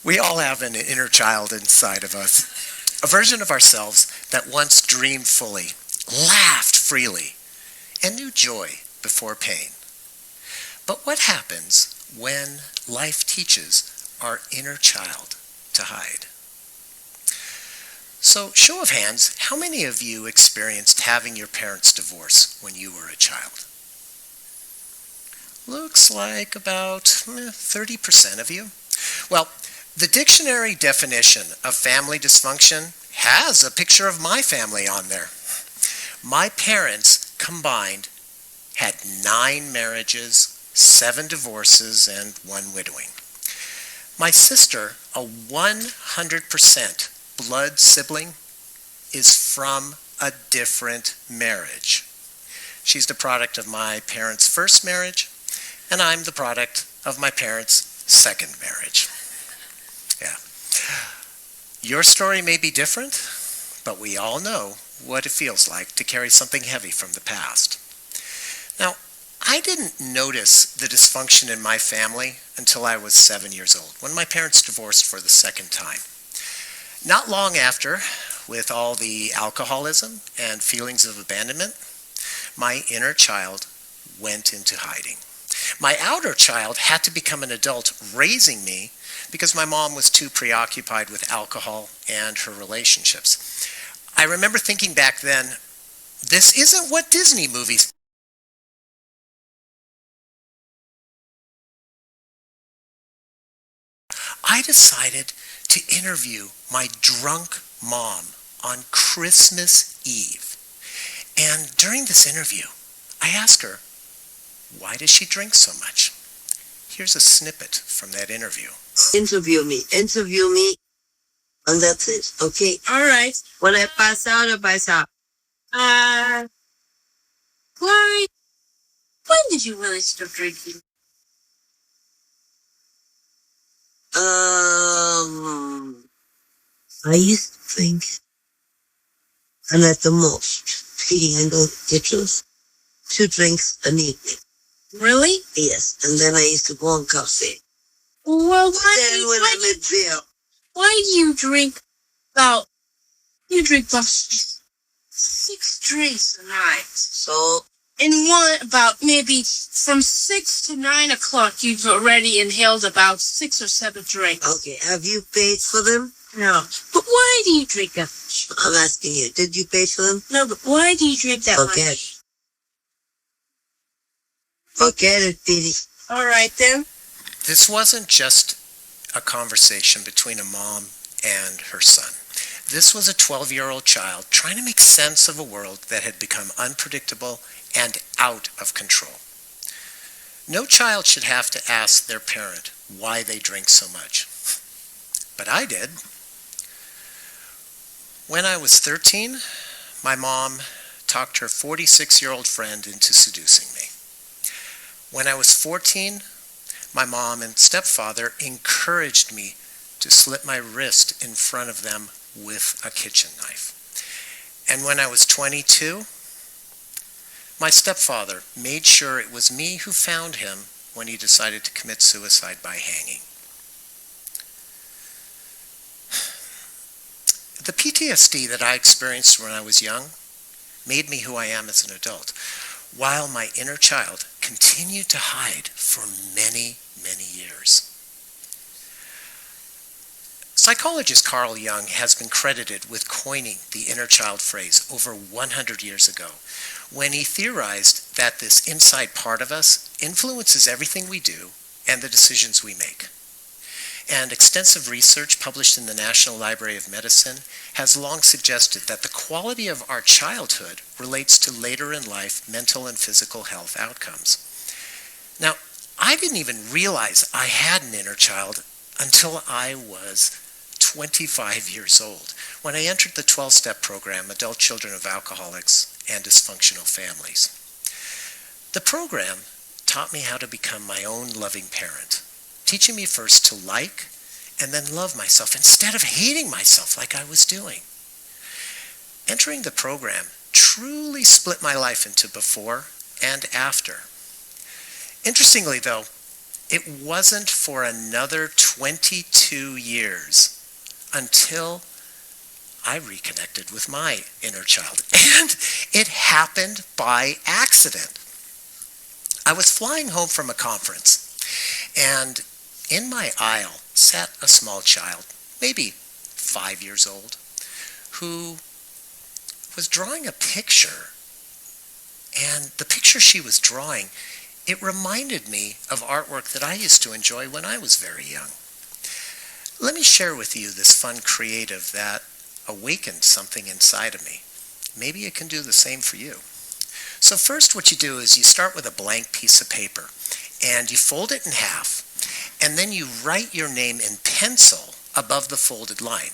We all have an inner child inside of us, a version of ourselves that once dreamed fully, laughed freely, and knew joy before pain. But what happens when life teaches our inner child to hide? So, show of hands, how many of you experienced having your parents divorce when you were a child? Looks like about 30% of you. Well, the dictionary definition of family dysfunction has a picture of my family on there. My parents combined had 9 marriages, 7 divorces, and 1 widowing. My sister, a 100% blood sibling, is from a different marriage. She's the product of my parents' first marriage, and I'm the product of my parents' second marriage. Yeah. Your story may be different, but we all know what it feels like to carry something heavy from the past. Now, I didn't notice the dysfunction in my family until I was 7 years old, when my parents divorced for the second time. Not long after, with all the alcoholism and feelings of abandonment, my inner child went into hiding. My outer child had to become an adult raising me because my mom was too preoccupied with alcohol and her relationships. I remember thinking back then, this isn't what Disney movies. I decided to interview my drunk mom on Christmas Eve. And during this interview, I asked her, why does she drink so much? Here's a snippet from that interview. Interview me, and that's it, okay? All right. When I pass out, I pass out. Glory, when did you really stop drinking? I used to drink, and at the most, feeding and go get 2 drinks an evening. Really? Yes, and then I used to go on coffee. Well, Why do you drink about 6 drinks a night? So, And one about maybe from 6 to 9 o'clock, you've already inhaled about 6 or 7 drinks. okay, have you paid for them? No. But why do you drink that much? I'm asking you, did you pay for them? No, but why do you drink that Forget much? it. Forget it, Petey. All right, then. This wasn't just a conversation between a mom and her son. This was a 12-year-old child trying to make sense of a world that had become unpredictable and out of control. No child should have to ask their parent why they drink so much. But I did. When I was 13, my mom talked her 46-year-old friend into seducing me. When I was 14, my mom and stepfather encouraged me to slit my wrist in front of them with a kitchen knife. And when I was 22, my stepfather made sure it was me who found him when he decided to commit suicide by hanging. The PTSD that I experienced when I was young made me who I am as an adult, while my inner child continued to hide for many, many years. Psychologist Carl Jung has been credited with coining the inner child phrase over 100 years ago, when he theorized that this inside part of us influences everything we do and the decisions we make. And extensive research published in the National Library of Medicine has long suggested that the quality of our childhood relates to later in life mental and physical health outcomes. Now, I didn't even realize I had an inner child until I was 25 years old, when I entered the 12-step program, Adult Children of Alcoholics and Dysfunctional Families. The program taught me how to become my own loving parent, teaching me first to like and then love myself instead of hating myself like I was doing. Entering the program truly split my life into before and after. Interestingly, though, it wasn't for another 22 years until I reconnected with my inner child. And it happened by accident. I was flying home from a conference, and in my aisle sat a small child, maybe 5 years old, who was drawing a picture. And the picture she was drawing, it reminded me of artwork that I used to enjoy when I was very young. Let me share with you this fun creative that awakened something inside of me. Maybe it can do the same for you. So first what you do is you start with a blank piece of paper and you fold it in half, and then you write your name in pencil above the folded line.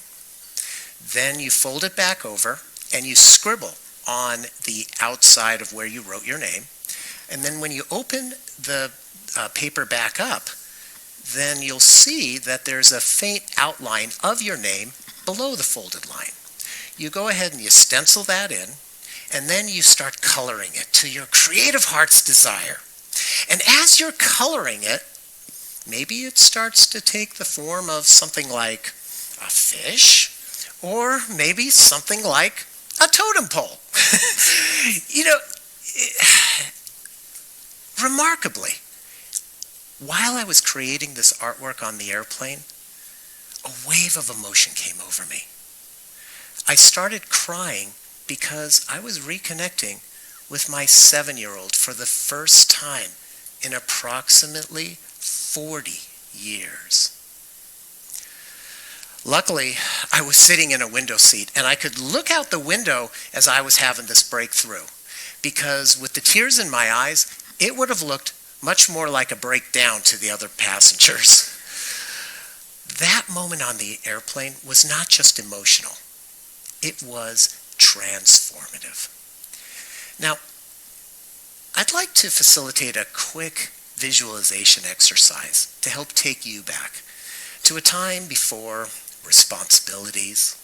Then you fold it back over and you scribble on the outside of where you wrote your name. And then when you open the paper back up, then you'll see that there's a faint outline of your name below the folded line. You go ahead and you stencil that in, and then you start coloring it to your creative heart's desire. And as you're coloring it, maybe it starts to take the form of something like a fish, or maybe something like a totem pole. Remarkably, while I was creating this artwork on the airplane, a wave of emotion came over me. I started crying because I was reconnecting with my 7-year-old for the first time in approximately 40 years. Luckily, I was sitting in a window seat, and I could look out the window as I was having this breakthrough, because with the tears in my eyes, it would have looked much more like a breakdown to the other passengers. That moment on the airplane was not just emotional. It was transformative. Now, I'd like to facilitate a quick visualization exercise to help take you back to a time before responsibilities,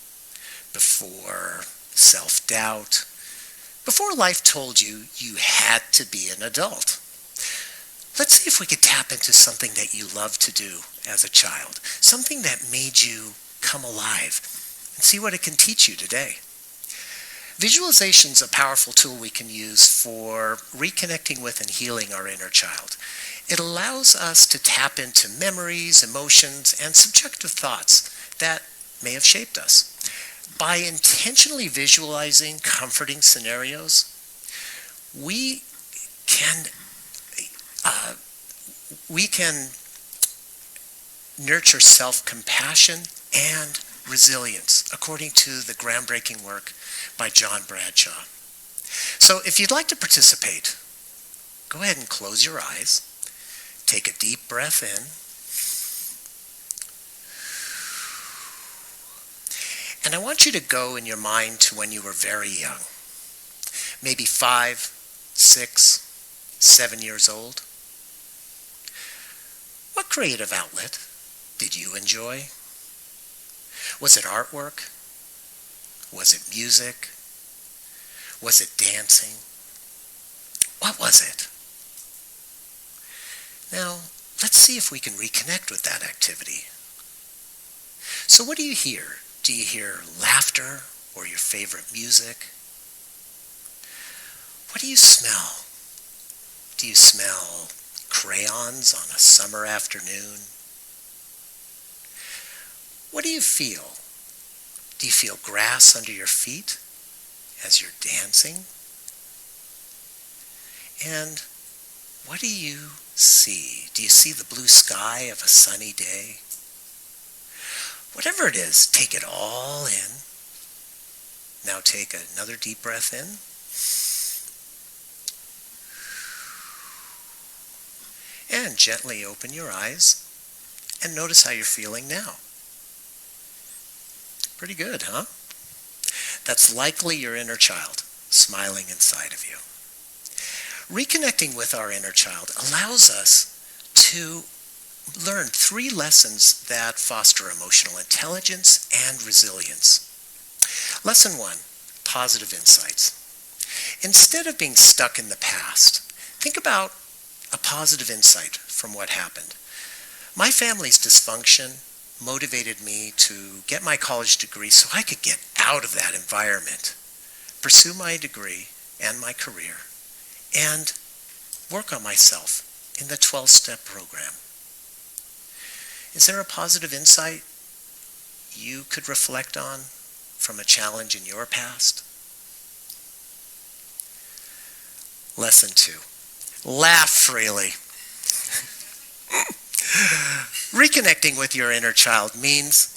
before self-doubt, before life told you you had to be an adult. Let's see if we could tap into something that you loved to do as a child, something that made you come alive, and see what it can teach you today. Visualization is a powerful tool we can use for reconnecting with and healing our inner child. It allows us to tap into memories, emotions, and subjective thoughts that may have shaped us. By intentionally visualizing comforting scenarios, we can nurture self-compassion and resilience, according to the groundbreaking work by John Bradshaw. So if you'd like to participate, go ahead and close your eyes, take a deep breath in, and I want you to go in your mind to when you were very young, maybe 5, 6, 7 years old. What creative outlet did you enjoy? Was it artwork? Was it music? Was it dancing? What was it? Now, let's see if we can reconnect with that activity. So what do you hear? Do you hear laughter or your favorite music? What do you smell? Do you smell crayons on a summer afternoon? What do you feel? Do you feel grass under your feet as you're dancing? And what do you see? Do you see the blue sky of a sunny day? Whatever it is, take it all in. Now take another deep breath in. And gently open your eyes and notice how you're feeling now. Pretty good, huh? That's likely your inner child smiling inside of you. Reconnecting with our inner child allows us to learn 3 lessons that foster emotional intelligence and resilience. Lesson 1, positive insights. Instead of being stuck in the past, think about a positive insight from what happened. My family's dysfunction motivated me to get my college degree so I could get out of that environment, pursue my degree and my career, and work on myself in the 12-step program. Is there a positive insight you could reflect on from a challenge in your past? Lesson 2. Laugh freely. Reconnecting with your inner child means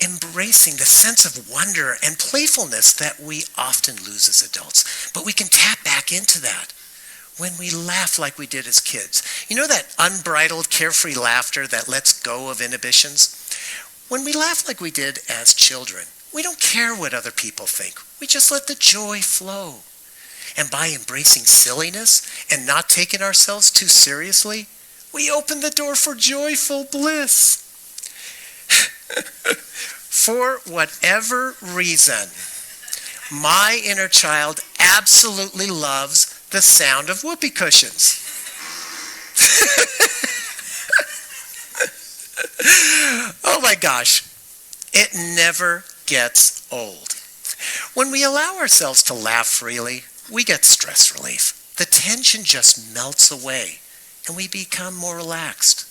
embracing the sense of wonder and playfulness that we often lose as adults. But we can tap back into that when we laugh like we did as kids. You know that unbridled, carefree laughter that lets go of inhibitions? When we laugh like we did as children, we don't care what other people think. We just let the joy flow. And by embracing silliness and not taking ourselves too seriously, we open the door for joyful bliss. For whatever reason, my inner child absolutely loves the sound of whoopee cushions. Oh my gosh, it never gets old. When we allow ourselves to laugh freely, we get stress relief. The tension just melts away and we become more relaxed.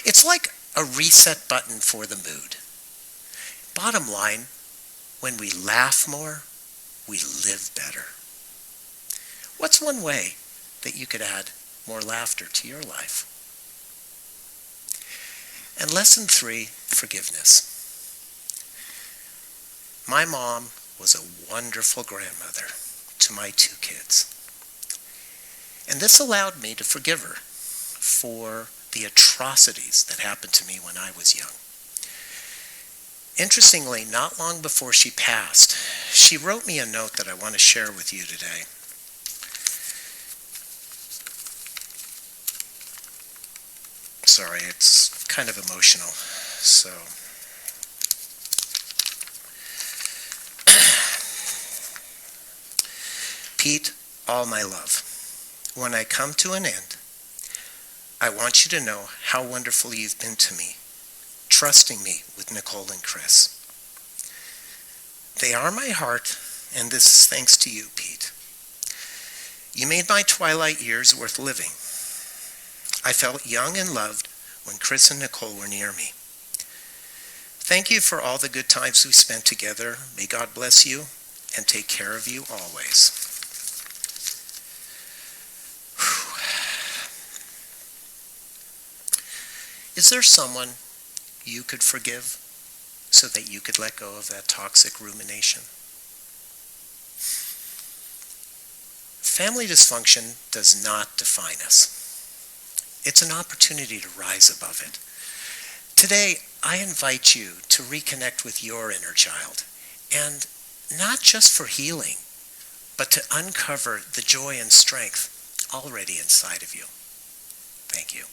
It's like a reset button for the mood. Bottom line, when we laugh more, we live better. What's one way that you could add more laughter to your life? And lesson 3, forgiveness. My mom was a wonderful grandmother to my 2 kids. And this allowed me to forgive her for the atrocities that happened to me when I was young. Interestingly, not long before she passed, she wrote me a note that I want to share with you today. Sorry, it's kind of emotional, so. Pete, all my love, when I come to an end, I want you to know how wonderful you've been to me, trusting me with Nicole and Chris. They are my heart, and this is thanks to you, Pete. You made my twilight years worth living. I felt young and loved when Chris and Nicole were near me. Thank you for all the good times we spent together. May God bless you and take care of you always. Is there someone you could forgive so that you could let go of that toxic rumination? Family dysfunction does not define us. It's an opportunity to rise above it. Today, I invite you to reconnect with your inner child, and not just for healing, but to uncover the joy and strength already inside of you. Thank you.